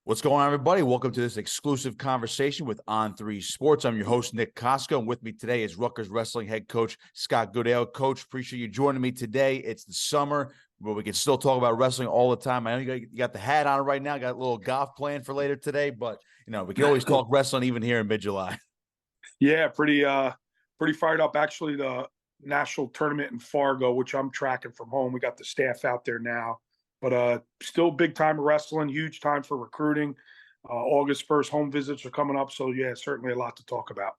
What's going on, everybody? Welcome to this exclusive conversation with On3 Sports. I'm your host, Nick Kosko, and with me today is Rutgers wrestling head coach Scott Goodale. Coach, appreciate you joining me today. It's the summer, but we can still talk about wrestling all the time. I know you got the hat on right now, got a little golf plan for later today, but we can always talk wrestling even here in mid-July. Yeah, pretty fired up. Actually, the national tournament in Fargo, which I'm tracking from home, we got the staff out there now. But still big time of wrestling, huge time for recruiting. August 1st, home visits are coming up. So, yeah, certainly a lot to talk about.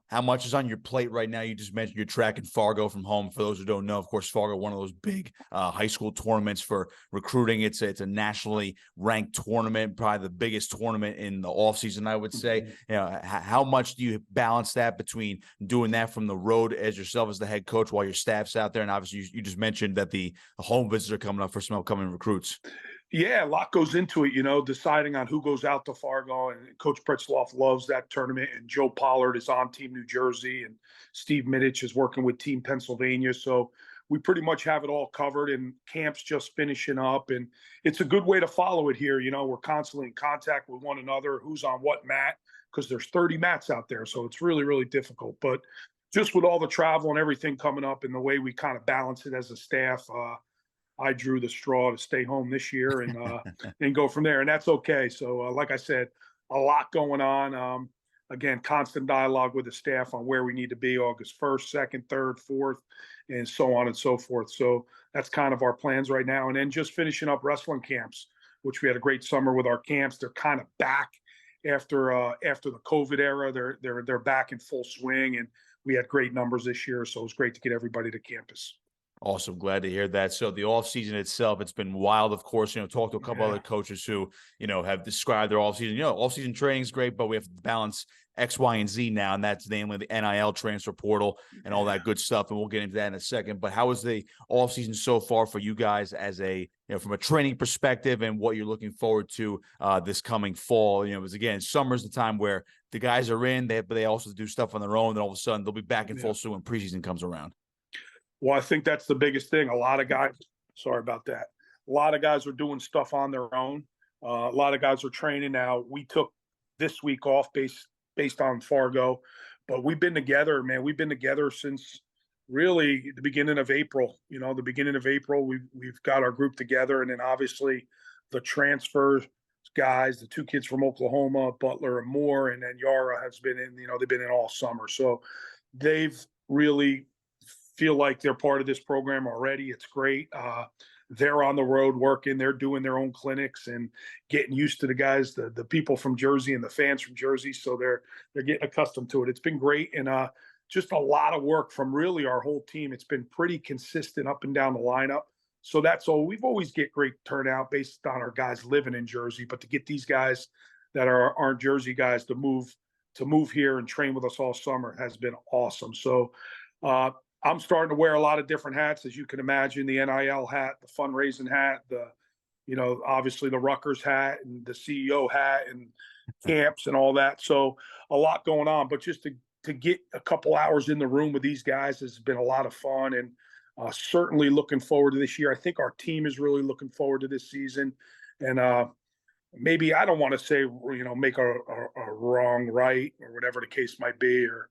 How much is on your plate right now? You just mentioned you're tracking Fargo from home. For those who don't know, of course, Fargo, one of those big high school tournaments for recruiting. It's a nationally ranked tournament, probably the biggest tournament in the offseason, I would say. How much do you balance that between doing that from the road as yourself as the head coach while your staff's out there? And obviously, you just mentioned that the home visits are coming up for some upcoming recruits. Yeah, a lot goes into it, deciding on who goes out to Fargo. And Coach Pritzloff loves that tournament. And Joe Pollard is on Team New Jersey. And Steve Middich is working with Team Pennsylvania. So we pretty much have it all covered. And camp's just finishing up. And it's a good way to follow it here. We're constantly in contact with one another, who's on what mat, because there's 30 mats out there. So it's really, really difficult. But just with all the travel and everything coming up and the way we kind of balance it as a staff, I drew the straw to stay home this year and go from there. And that's okay. So like I said, a lot going on. Again, constant dialogue with the staff on where we need to be August 1st, 2nd, 3rd, 4th, and so on and so forth. So that's kind of our plans right now. And then just finishing up wrestling camps, which we had a great summer with our camps. They're kind of back after the COVID era. They're back in full swing, and we had great numbers this year. So it was great to get everybody to campus. Awesome. Glad to hear that. So the offseason itself, it's been wild, of course. Talked to a couple other coaches who, have described their offseason. Offseason training is great, but we have to balance X, Y, and Z now, and that's namely the NIL transfer portal and all that good stuff. And we'll get into that in a second. But how was the offseason so far for you guys as from a training perspective and what you're looking forward to this coming fall? Because again, summer's the time where the guys are in, but they also do stuff on their own. And all of a sudden they'll be back in full swing when preseason comes around. Well, I think that's the biggest thing. A lot of guys, sorry about that. A lot of guys are doing stuff on their own. A lot of guys are training now. We took this week off based on Fargo, but we've been together, man. We've been together since really the beginning of April. The beginning of April, we've got our group together, and then obviously the transfer guys, the two kids from Oklahoma, Butler and Moore, and then Yara has been in. They've been in all summer, so they've really feel like they're part of this program already. It's great. They're on the road working. They're doing their own clinics and getting used to the guys, the people from Jersey and the fans from Jersey. So they're getting accustomed to it. It's been great. And just a lot of work from really our whole team. It's been pretty consistent up and down the lineup. So that's all. We've always get great turnout based on our guys living in Jersey, but to get these guys that aren't Jersey guys to move here and train with us all summer has been awesome. So, I'm starting to wear a lot of different hats, as you can imagine, the NIL hat, the fundraising hat, obviously the Rutgers hat and the CEO hat and camps and all that. So a lot going on, but just to get a couple hours in the room with these guys has been a lot of fun, and certainly looking forward to this year. I think our team is really looking forward to this season. And maybe, I don't want to say, make a wrong right or whatever the case might be, or,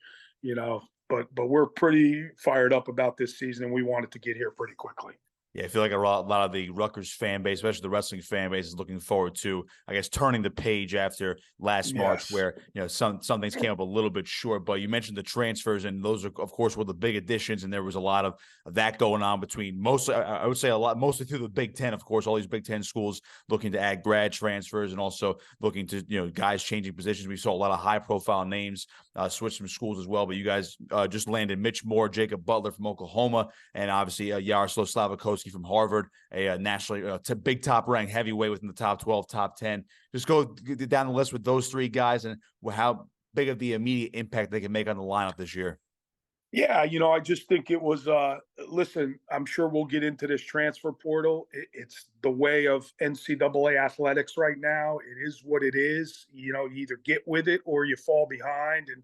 but we're pretty fired up about this season, and we wanted to get here pretty quickly. Yeah, I feel like a lot of the Rutgers fan base, especially the wrestling fan base, is looking forward to, I guess, turning the page after last March, where some things came up a little bit short. But you mentioned the transfers, and those are, of course, were the big additions, and there was a lot of that going on between mostly through the Big Ten, of course, all these Big Ten schools looking to add grad transfers and also looking to guys changing positions. We saw a lot of high profile names switch from schools as well. But you guys just landed Mitch Moore, Jacob Butler from Oklahoma, and obviously Yaroslav Slavikoski from Harvard, a nationally big top ranked heavyweight within the top 12, top 10. Just go down the list with those three guys and how big of the immediate impact they can make on the lineup this year. Yeah, I just think it was, listen, I'm sure we'll get into this transfer portal. It's the way of NCAA athletics right now. It is what it is. You either get with it or you fall behind. And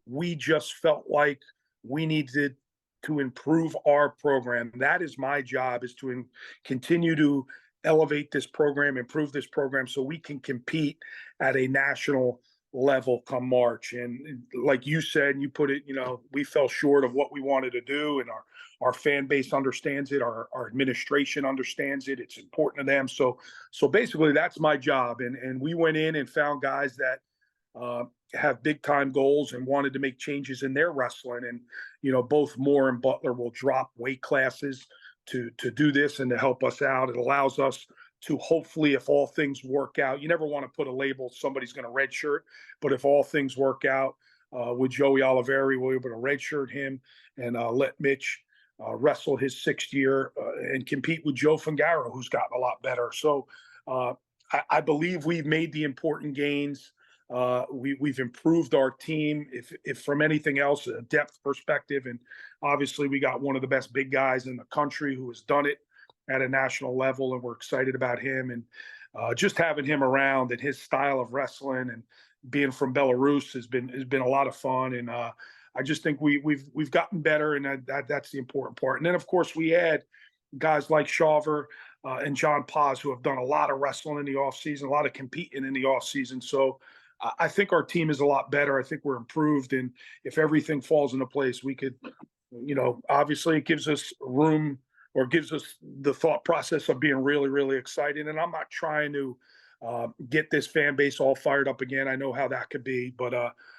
we just felt like we needed to improve our program. That is my job, is to continue to elevate this program, improve this program so we can compete at a national level come March. And like you said, you put it, we fell short of what we wanted to do, and our fan base understands it, our administration understands it. It's important to them. So basically that's my job. And we went in and found guys that have big time goals and wanted to make changes in their wrestling. And, both Moore and Butler will drop weight classes to do this and to help us out. It allows us to hopefully, if all things work out, you never want to put a label, somebody's going to redshirt, but if all things work out with Joey Oliveri, we'll be able to redshirt him and let Mitch wrestle his 6th year and compete with Joe Fangaro, who's gotten a lot better. So I believe we've made the important gains. We've improved our team, if from anything else, a depth perspective. And obviously we got one of the best big guys in the country who has done it at a national level, and we're excited about him. And just having him around and his style of wrestling and being from Belarus has been a lot of fun. And I just think we've gotten better, and that's the important part. And then of course we had guys like Shawver and John Paz, who have done a lot of wrestling in the off season, a lot of competing in the off season. So I think our team is a lot better. I think we're improved, and if everything falls into place, we could, obviously it gives us room, or gives us the thought process of being really, really excited. And I'm not trying to get this fan base all fired up again. I know how that could be, but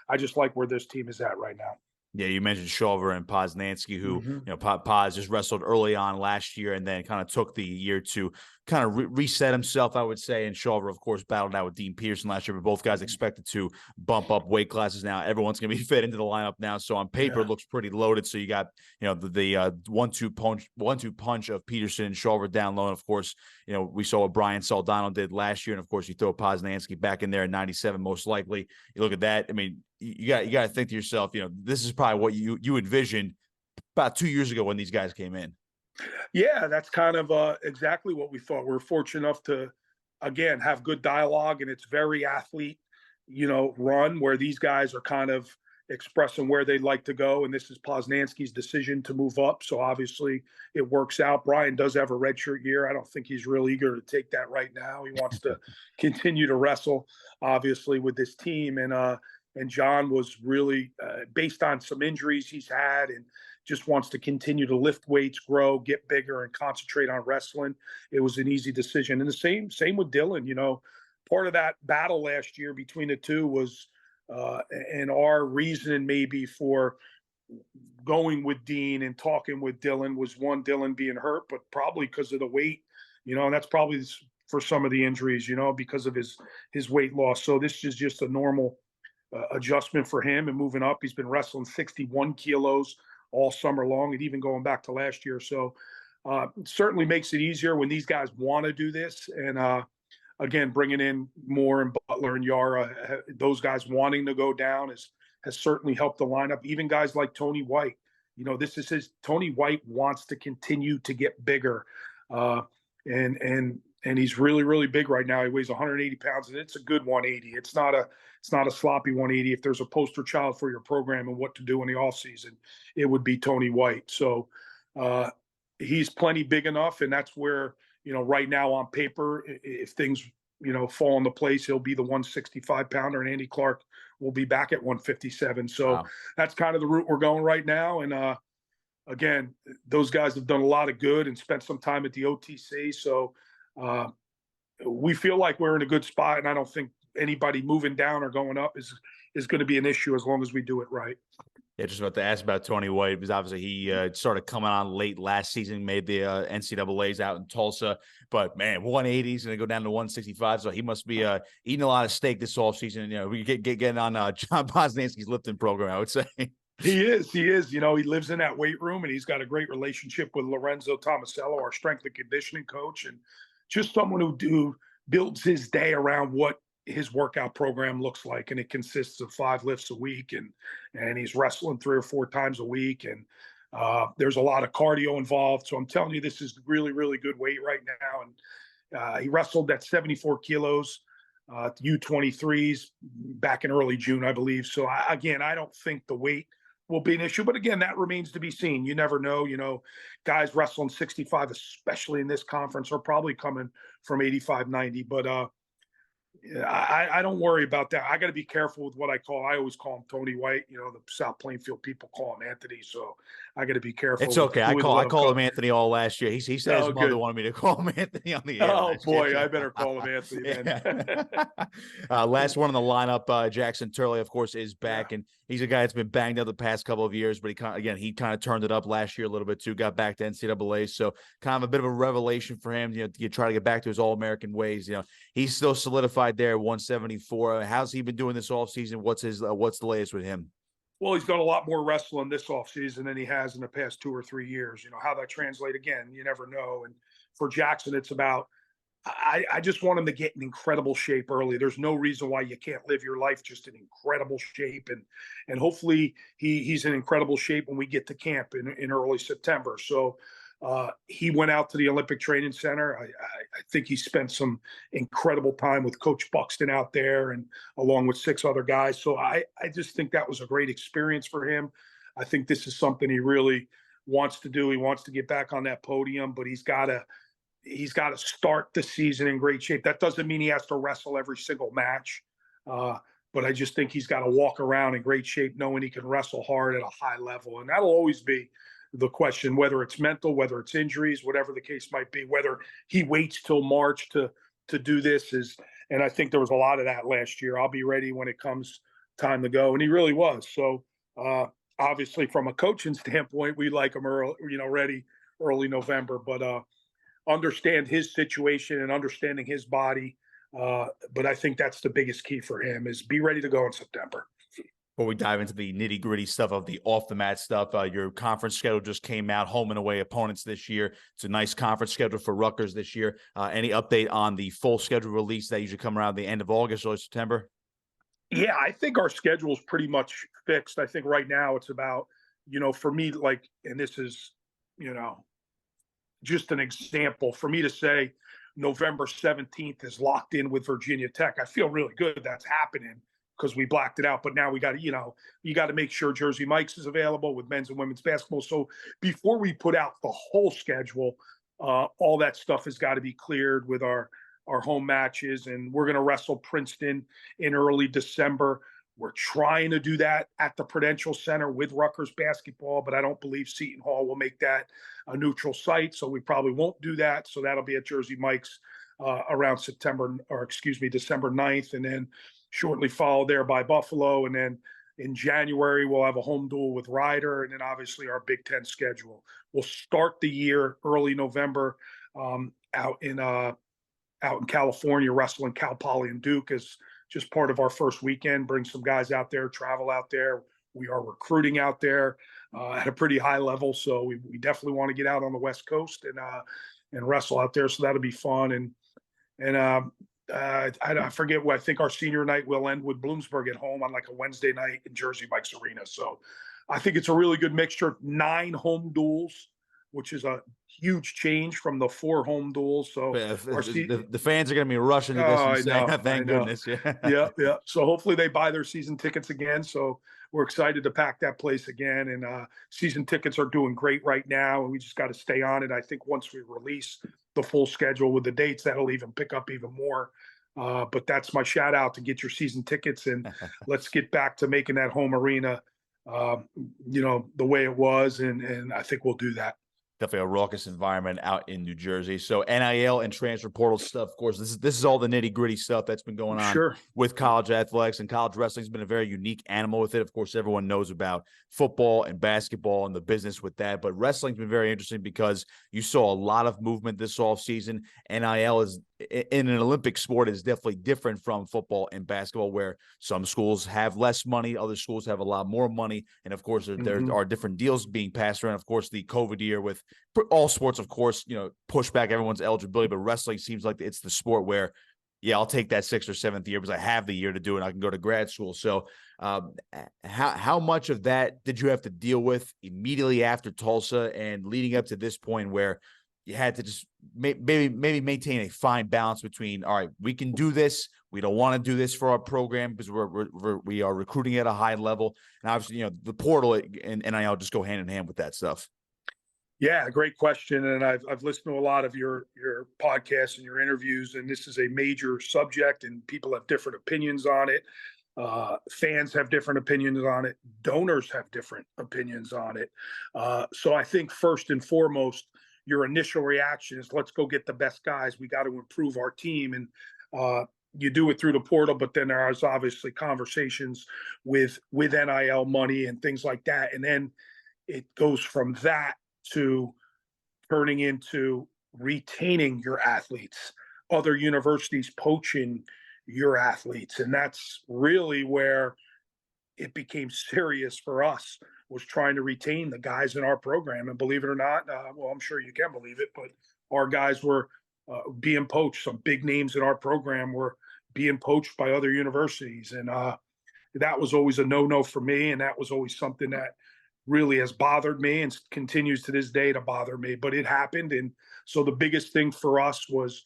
I just like where this team is at right now. Yeah, you mentioned Shawver and Poznansky, who, Paz just wrestled early on last year and then kind of took the year to kind of reset himself, I would say. And Shawver, of course, battled out with Dean Peterson last year, but both guys expected to bump up weight classes now. Everyone's going to be fit into the lineup now. So on paper, it looks pretty loaded. So you got, the 1-2 punch of Peterson and Shawver down low. And of course, we saw what Brian Saldano did last year. And of course, you throw Poznansky back in there at 97, most likely. You look at that. I mean, you got to think to yourself, this is probably what you envisioned about 2 years ago when these guys came in. Yeah, that's kind of exactly what we thought. We're fortunate enough to, again, have good dialogue, and it's very athlete, run, where these guys are kind of expressing where they'd like to go. And this is Poznansky's decision to move up. So obviously it works out. Brian does have a redshirt year. I don't think he's real eager to take that right now. He wants to continue to wrestle, obviously, with this team. And John was really, based on some injuries he's had, and just wants to continue to lift weights, grow, get bigger, and concentrate on wrestling. It was an easy decision. And the same with Dylan. Part of that battle last year between the two was, and our reason maybe for going with Dean and talking with Dylan was, one, Dylan being hurt, but probably because of the weight, and that's probably for some of the injuries, because of his weight loss. So this is just a normal adjustment for him and moving up. He's been wrestling 61 kilos all summer long, and even going back to last year. So it certainly makes it easier when these guys want to do this. And again, bringing in Moore and Butler and Yara, those guys wanting to go down has certainly helped the lineup. Even guys like Tony White, Tony White wants to continue to get bigger. And he's really, really big right now. He weighs 180 pounds, and it's a good 180. It's not a sloppy 180. If there's a poster child for your program and what to do in the offseason, it would be Tony White. So he's plenty big enough, and that's where, right now on paper, if things, fall into place, he'll be the 165-pounder, and Andy Clark will be back at 157. So That's kind of the route we're going right now. And again, those guys have done a lot of good and spent some time at the OTC. So we feel like we're in a good spot, and I don't think anybody moving down or going up is going to be an issue as long as we do it right. Yeah, just about to ask about Tony White, because obviously he started coming on late last season, made the NCAAs out in Tulsa, but man, 180 is going to go down to 165, so he must be eating a lot of steak this offseason. We getting on John Poznansky's lifting program, I would say. He is. He lives in that weight room, and he's got a great relationship with Lorenzo Tomasello, our strength and conditioning coach, and just someone who builds his day around what his workout program looks like. And it consists of 5 lifts a week, and he's wrestling 3 or 4 times a week. And there's a lot of cardio involved. So I'm telling you, this is really, really good weight right now. And he wrestled at 74 kilos, U23s back in early June, I believe. So I don't think the weight will be an issue. But again, that remains to be seen. You never know. Guys wrestling 65, especially in this conference, are probably coming from 85, 90. But I don't worry about that. I got to be careful with what I call. I always call him Tony White. The South Plainfield people call him Anthony. So I got to be careful. It's okay. I call him Anthony all last year. He said his mother good. wanted me to call him Anthony on the air. Oh boy, year. I better call him Anthony then. Last one on the lineup, Jackson Turley, of course, is back, and he's a guy that's been banged up the past couple of years, but he kind of turned it up last year a little bit too. Got back to NCAA, so kind of a bit of a revelation for him. You try to get back to his All-American ways. He's still solidified there, 174. How's he been doing this offseason? What's the latest with him? Well, he's done a lot more wrestling this offseason than he has in the past 2 or 3 years. How that translates, again, you never know. And for Jackson, it's about, I just want him to get in incredible shape early. There's no reason why you can't live your life just in incredible shape. And hopefully he's in incredible shape when we get to camp in early September. So he went out to the Olympic Training Center. I think he spent some incredible time with Coach Buxton out there and along with 6 other guys. So I just think that was a great experience for him. I think this is something he really wants to do. He wants to get back on that podium, but he's got to start the season in great shape. That doesn't mean he has to wrestle every single match. But I just think he's got to walk around in great shape, knowing he can wrestle hard at a high level. And that'll always be the question, whether it's mental, whether it's injuries, whatever the case might be, whether he waits till March to do this and I think there was a lot of that last year. I'll be ready when it comes time to go. And he really was. So obviously from a coaching standpoint, we like him ready early November, but understand his situation and understanding his body. But I think that's the biggest key for him is be ready to go in September. Before we dive into the nitty-gritty stuff of the off-the-mat stuff, your conference schedule just came out, home and away opponents this year. It's a nice conference schedule for Rutgers this year. Any update on the full schedule release that usually come around the end of August or September? Yeah, I think our schedule is pretty much fixed. I think right now it's about, for me, and this is, just an example, for me to say November 17th is locked in with Virginia Tech, I feel really good that's happening, because we blacked it out. But now we got to, you got to make sure Jersey Mike's is available with men's and women's basketball. So before we put out the whole schedule, all that stuff has got to be cleared with our home matches. And we're going to wrestle Princeton in early December. We're trying to do that at the Prudential Center with Rutgers basketball, but I don't believe Seton Hall will make that a neutral site. So we probably won't do that. So that'll be at Jersey Mike's around December 9th. And then shortly followed there by Buffalo. And then in January, we'll have a home duel with Ryder. And then obviously our Big Ten schedule. We'll start the year early November out in California, wrestling Cal Poly and Duke as just part of our first weekend. Bring some guys out there, travel out there. We are recruiting out there at a pretty high level. So we definitely want to get out on the West Coast and wrestle out there. So that'll be fun. I forget what, I think our senior night will end with Bloomsburg at home on like a Wednesday night in Jersey Mike's Arena. So I think it's a really good mixture. 9 home duels, which is a huge change from the 4 home duels. So the fans are going to be rushing to this and saying, thank goodness. Yeah. So hopefully they buy their season tickets again. So we're excited to pack that place again. And season tickets are doing great right now. And we just got to stay on it. I think once we release the full schedule with the dates, that'll even pick up even more. But that's my shout out to get your season tickets, and let's get back to making that home arena, the way it was. And I think we'll do that. Definitely a raucous environment out in New Jersey. So NIL and transfer portal stuff, of course, this is all the nitty gritty stuff that's been going on with college athletics, and college wrestling has been a very unique animal with it. Of course, everyone knows about football and basketball and the business with that, but wrestling's been very interesting because you saw a lot of movement this offseason. NIL is in an Olympic sport is definitely different from football and basketball, where some schools have less money, other schools have a lot more money. And of course, there are different deals being passed around. Of course, the COVID year with all sports, of course, push back everyone's eligibility, but wrestling seems like it's the sport where, I'll take that 6th or 7th year because I have the year to do it. And I can go to grad school. So how much of that did you have to deal with immediately after Tulsa and leading up to this point where you had to just maybe maintain a fine balance between, all right, we can do this. We don't want to do this for our program because we are recruiting at a high level. And obviously, the portal and NIL just go hand in hand with that stuff. Yeah, great question. And I've listened to a lot of your podcasts and your interviews, and this is a major subject, and people have different opinions on it. Fans have different opinions on it. Donors have different opinions on it. So I think first and foremost, your initial reaction is, let's go get the best guys. We got to improve our team. And you do it through the portal, but then there's obviously conversations with NIL money and things like that. And then it goes from that to turning into retaining your athletes, other universities poaching your athletes. And that's really where it became serious for us, was trying to retain the guys in our program. And believe it or not, well, I'm sure you can believe it, but our guys were being poached. Some big names in our program were being poached by other universities. And that was always a no-no for me. And that was always something that really has bothered me and continues to this day to bother me, but it happened. And so the biggest thing for us was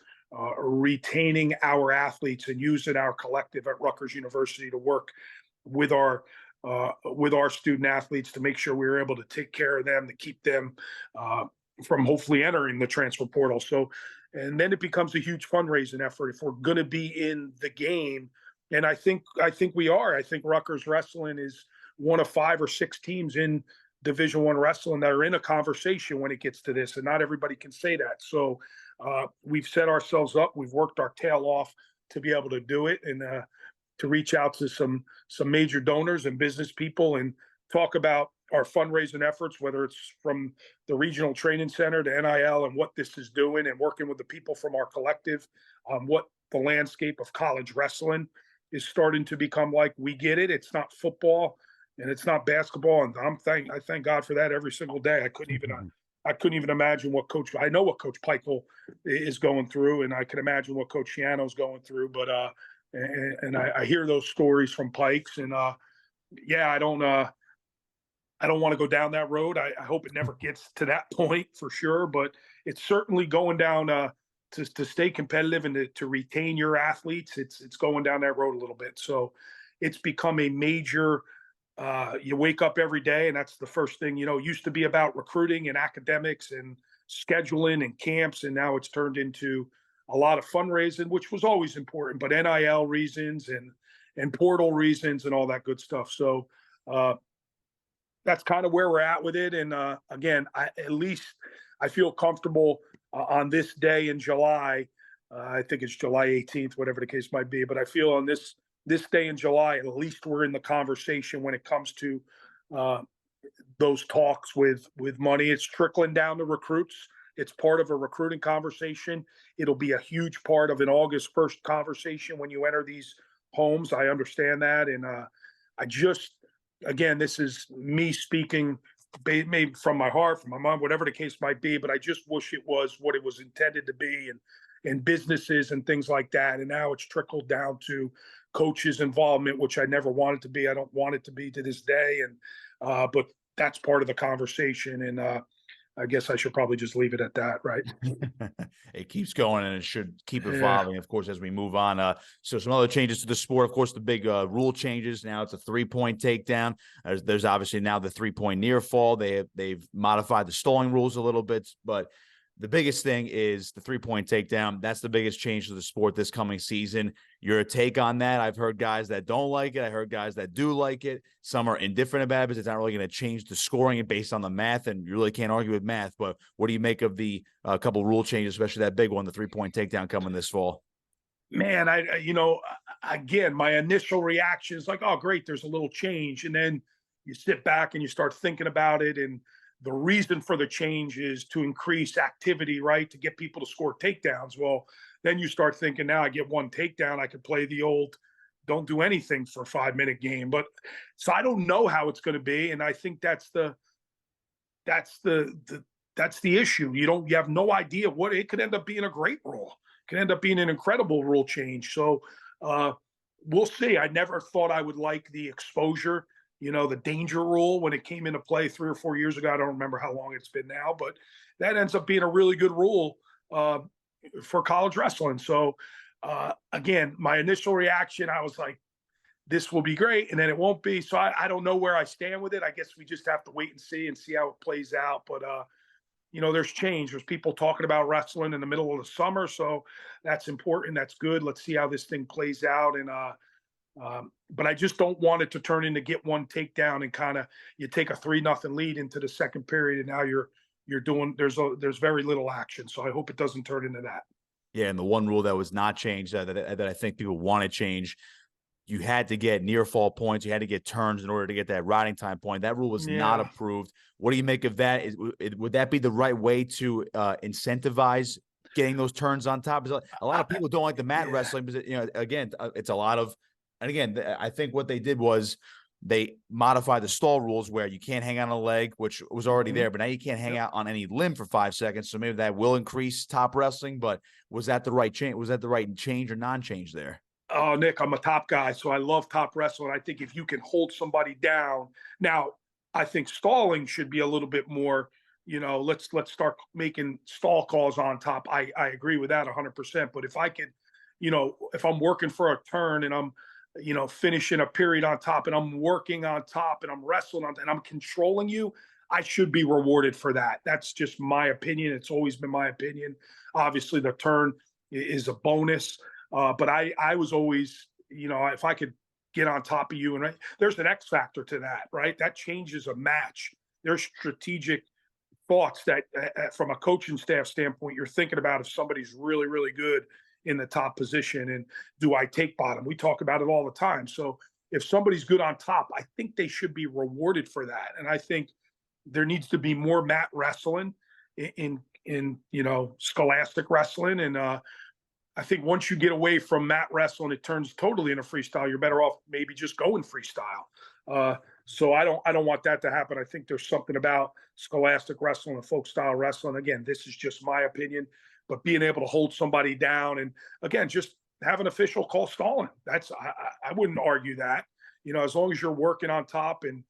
retaining our athletes and using our collective at Rutgers University to work with our student athletes to make sure we were able to take care of them, to keep them from hopefully entering the transfer portal. So, and then it becomes a huge fundraising effort if we're going to be in the game. And I think we are. I think Rutgers wrestling is one of 5 or 6 teams in Division I wrestling that are in a conversation when it gets to this, and not everybody can say that. So we've set ourselves up. We've worked our tail off to be able to do it, and to reach out to some major donors and business people and talk about our fundraising efforts, whether it's from the regional training center to NIL and what this is doing, and working with the people from our collective on what the landscape of college wrestling is starting to become like. We get it. It's not football and it's not basketball. And I thank God for that every single day. I couldn't even imagine I know what Coach Peichel is going through, and I can imagine what Coach Shiano's going through, but and I hear those stories from Pikes, and yeah, I don't want to go down that road. I hope it never gets to that point for sure, but it's certainly going down to stay competitive and to retain your athletes. It's going down that road a little bit. So it's become a major. You wake up every day, and that's the first thing. It used to be about recruiting and academics and scheduling and camps, and now it's turned into a lot of fundraising, which was always important, but NIL reasons and portal reasons and all that good stuff. So that's kind of where we're at with it. And again, at least I feel comfortable on this day in July. I think it's July 18th, whatever the case might be. But I feel on this day in July, at least we're in the conversation when it comes to those talks with money. It's trickling down to recruits. It's part of a recruiting conversation. It'll be a huge part of an August 1st conversation when you enter these homes. I understand that. And again, this is me speaking maybe from my heart, from my mind, whatever the case might be, but I just wish it was what it was intended to be, and businesses and things like that. And now it's trickled down to coaches' involvement, which I never wanted to be. I don't want it to be to this day. And but that's part of the conversation. And I guess I should probably just leave it at that, right? It keeps going, and it should keep evolving, of course, as we move on. So some other changes to the sport, of course, the big rule changes. Now it's a 3-point takedown. There's obviously now the 3-point near fall. They've modified the stalling rules a little bit, but the biggest thing is the 3-point takedown. That's the biggest change to the sport this coming season. Your take on that? I've heard guys that don't like it. I heard guys that do like it. Some are indifferent about it because it's not really going to change the scoring based on the math, and you really can't argue with math. But what do you make of the couple rule changes, especially that big one, the 3-point takedown coming this fall? Man, again, my initial reaction is like, oh, great, there's a little change. And then you sit back and you start thinking about it, and the reason for the change is to increase activity, right? To get people to score takedowns. Well, then you start thinking, now I get one takedown, I could play the old don't do anything for a 5-minute game. But so I don't know how it's going to be. And I think that's the issue. You have no idea what it could end up being. A great rule. It could end up being an incredible rule change. So we'll see. I never thought I would like the exposure the danger rule when it came into play 3 or 4 years ago. I don't remember how long it's been now, but that ends up being a really good rule uh, for college wrestling. So again, my initial reaction, I was like, this will be great, and then it won't be. So I don't know where I stand with it. I guess we just have to wait and see how it plays out. But there's change. There's people talking about wrestling in the middle of the summer, so that's important. That's good. Let's see how this thing plays out. And but I just don't want it to turn into get one takedown and kind of you take a 3-0 lead into the second period, and now you're doing there's very little action. So I hope it doesn't turn into that. Yeah, and the one rule that was not changed that I think people want to change, you had to get near fall points. You had to get turns in order to get that riding time point. That rule was not Yeah. approved. What do you make of that? Would that be the right way to incentivize getting those turns on top? Because a lot of people don't like the mat wrestling because, again, it's a lot of, and again, I think what they did was they modified the stall rules where you can't hang on a leg, which was already there, but now you can't hang out on any limb for 5 seconds. So maybe that will increase top wrestling, but was that the right change? Was that the right change or non-change there? Oh, Nick, I'm a top guy, so I love top wrestling. I think if you can hold somebody down, now I think stalling should be a little bit more. Let's start making stall calls on top. I agree with that 100%. But if I could, if I'm working for a turn and I'm, finishing a period on top and I'm working on top and I'm wrestling on and I'm controlling you, I should be rewarded for that. That's just my opinion. It's always been my opinion. Obviously, the turn is a bonus. But I was always, if I could get on top of you, and there's an X factor to that, right? That changes a match. There's strategic thoughts that, from a coaching staff standpoint, you're thinking about if somebody's really, really good in the top position, and do I take bottom? We talk about it all the time. So if somebody's good on top, I think they should be rewarded for that. And I think there needs to be more mat wrestling in scholastic wrestling, and I think once you get away from mat wrestling, it turns totally into freestyle. You're better off maybe just going freestyle. So I don't want that to happen. I think there's something about scholastic wrestling and folk style wrestling. Again, this is just my opinion, but being able to hold somebody down and again just have an official call stalling. I wouldn't argue that. As long as you're working on top and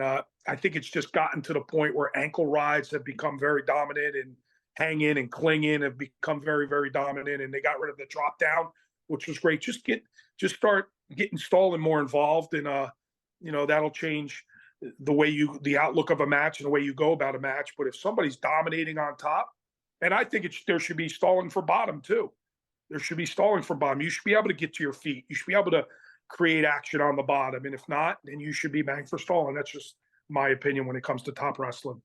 I think it's just gotten to the point where ankle rides have become very dominant and hang in and cling in have become very, very dominant, and they got rid of the drop down, which was great. Just start getting stalling more involved, and that'll change the outlook of a match and the way you go about a match. But if somebody's dominating on top, and I think there should be stalling for bottom too. There should be stalling for bottom. You should be able to get to your feet. You should be able to create action on the bottom, and if not, then you should be banged for stalling. That's just my opinion when it comes to top wrestling.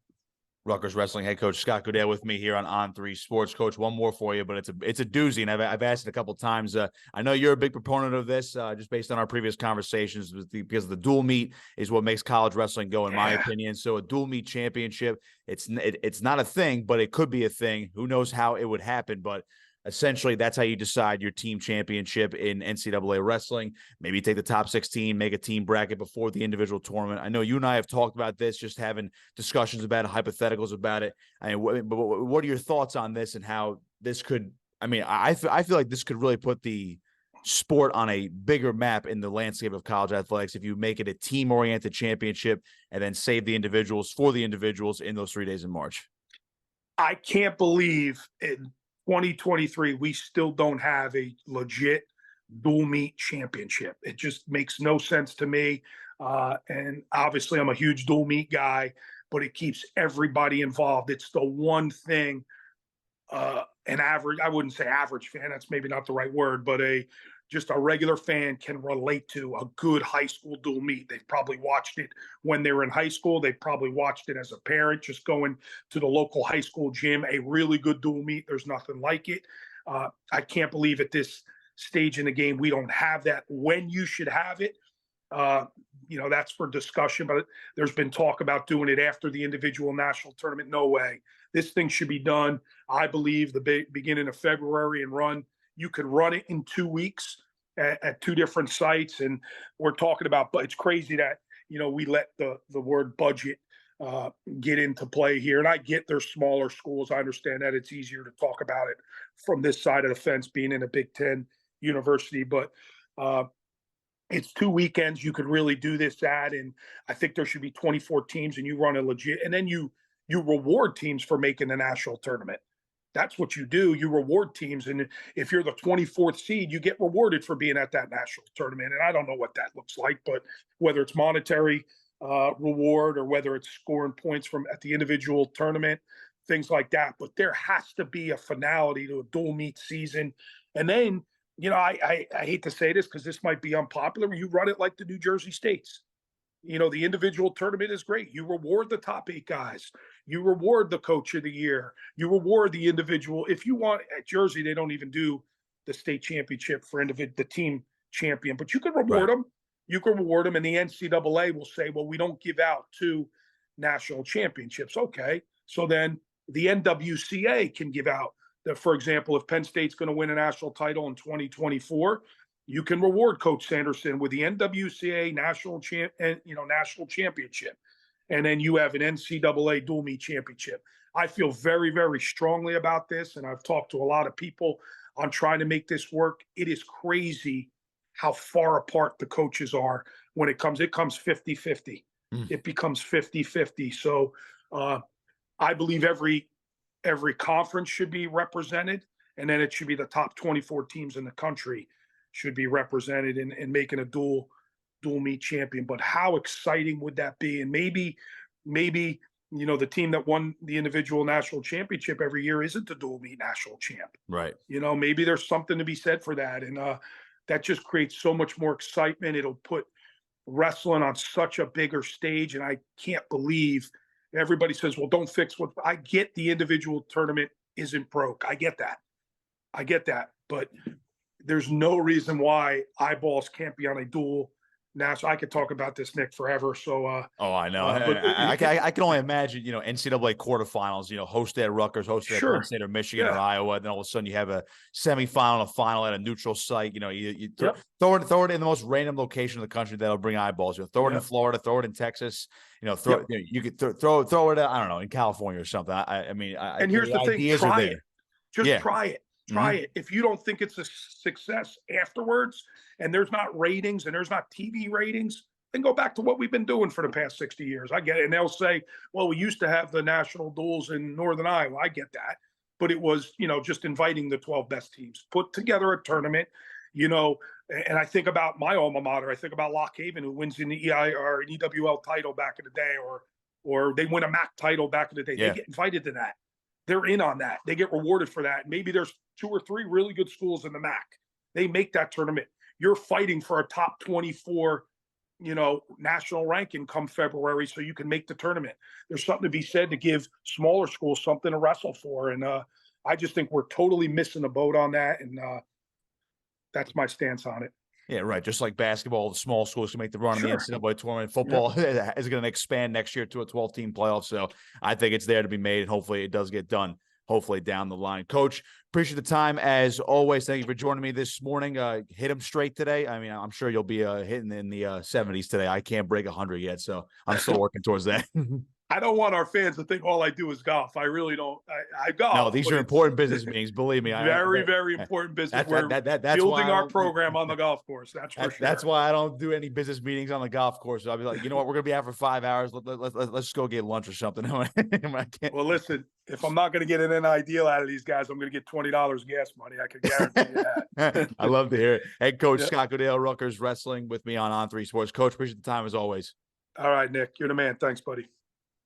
Rutgers wrestling head coach Scott Goodale with me here on On3 Sports. Coach, one more for you, but it's a doozy, and I've asked it a couple of times. I know you're a big proponent of this, just based on our previous conversations, because the dual meet is what makes college wrestling go, in my opinion. So a dual meet championship, it's not a thing, but it could be a thing. Who knows how it would happen? But essentially, that's how you decide your team championship in NCAA wrestling. Maybe you take the top 16, make a team bracket before the individual tournament. I know you and I have talked about this, just having discussions about it, hypotheticals about it. I mean, what are your thoughts on this and how this could? I mean, I feel like this could really put the sport on a bigger map in the landscape of college athletics if you make it a team-oriented championship and then save the individuals for the individuals in those 3 days in March. I can't believe it. 2023, we still don't have a legit dual meet championship. It just makes no sense to me. And obviously, I'm a huge dual meet guy, but it keeps everybody involved. It's the one thing an average, I wouldn't say average fan, that's maybe not the right word, but just a regular fan can relate to a good high school dual meet. They've probably watched it when they were in high school. They've probably watched it as a parent, just going to the local high school gym, a really good dual meet. There's nothing like it. I can't believe at this stage in the game, we don't have that when you should have it. That's for discussion, but there's been talk about doing it after the individual national tournament. No way. This thing should be done, I believe, the beginning of February and run. You could run it in 2 weeks at 2 different sites. And we're talking about, but it's crazy that, we let the word budget get into play here. And I get there's smaller schools. I understand that it's easier to talk about it from this side of the fence, being in a Big Ten university. But It's 2 weekends you could really do this at, and I think there should be 24 teams, and you run a legit, and then you reward teams for making the national tournament. That's what you do. You reward teams, and if you're the 24th seed, you get rewarded for being at that national tournament. And I don't know what that looks like, but whether it's monetary reward or whether it's scoring points from at the individual tournament, things like that. But there has to be a finality to a dual meet season, and then I hate to say this because this might be unpopular. You run it like the New Jersey States. The individual tournament is great. You reward the top 8 guys. You reward the coach of the year. You reward the individual. If you want, at Jersey, they don't even do the state championship for the team champion, but you can reward them. You can reward them, and the NCAA will say, well, we don't give out 2 national championships. Okay. So then the NWCA can give out that, for example, if Penn State's going to win a national title in 2024, you can reward Coach Sanderson with the NWCA national championship, and then you have an NCAA dual meet championship. I feel very, very strongly about this, and I've talked to a lot of people on trying to make this work. It is crazy how far apart the coaches are when it comes 50-50. It becomes 50-50. So I believe every conference should be represented, and then it should be the top 24 teams in the country should be represented in making a dual meet champion. But how exciting would that be? And maybe the team that won the individual national championship every year isn't the dual meet national champ. Right. Maybe there's something to be said for that. And that just creates so much more excitement. It'll put wrestling on such a bigger stage. And I can't believe everybody says, well, don't fix what I get. The individual tournament isn't broke. I get that. But there's no reason why eyeballs can't be on a dual national. I could talk about this, Nick, forever. So, I know. I can only imagine, NCAA quarterfinals, hosted at Rutgers, hosted at Penn State or Michigan or Iowa. Then all of a sudden you have a semifinal, a final at a neutral site. You throw it in the most random location in the country that'll bring eyeballs. Throw it in Florida, throw it in Texas. You could throw it. I don't know, in California or something. And here's the thing: try it. Just try it. Try it. If you don't think it's a success afterwards, and there's not ratings and there's not TV ratings, then go back to what we've been doing for the past 60 years. I get it. And they'll say, well, we used to have the national duels in Northern Iowa. I get that. But it was, just inviting the 12 best teams, put together a tournament, and I think about my alma mater. I think about Lock Haven, who wins an EI or an EWL title back in the day, or they win a MAC title back in the day. They get invited to that. They're in on that. They get rewarded for that. Maybe there's 2 or 3 really good schools in the MAC. They make that tournament. You're fighting for a top 24, national ranking come February so you can make the tournament. There's something to be said to give smaller schools something to wrestle for. And I just think we're totally missing the boat on that. And that's my stance on it. Yeah, right. Just like basketball, the small schools can make the run in the NCAA tournament. Football is going to expand next year to a 12-team playoff. So I think it's there to be made, and hopefully it does get done, hopefully down the line. Coach, appreciate the time as always. Thank you for joining me this morning. Hit them straight today. I'm sure you'll be hitting in the 70s today. I can't break 100 yet, so I'm still working towards that. I don't want our fans to think all I do is golf. I really don't. I golf. No, these are important business meetings. Believe me. Very important business. We're building our program on the golf course. That's for sure. That's why I don't do any business meetings on the golf course. So I'll be like, you know what? We're going to be out for 5 hours. Let's just go get lunch or something. Well, listen, if I'm not going to get an NIL deal out of these guys, I'm going to get $20 gas money. I can guarantee you that. I love to hear it. Head coach Scott Goodale, Rutgers Wrestling, with me on On3 Sports. Coach, appreciate the time as always. All right, Nick. You're the man. Thanks, buddy.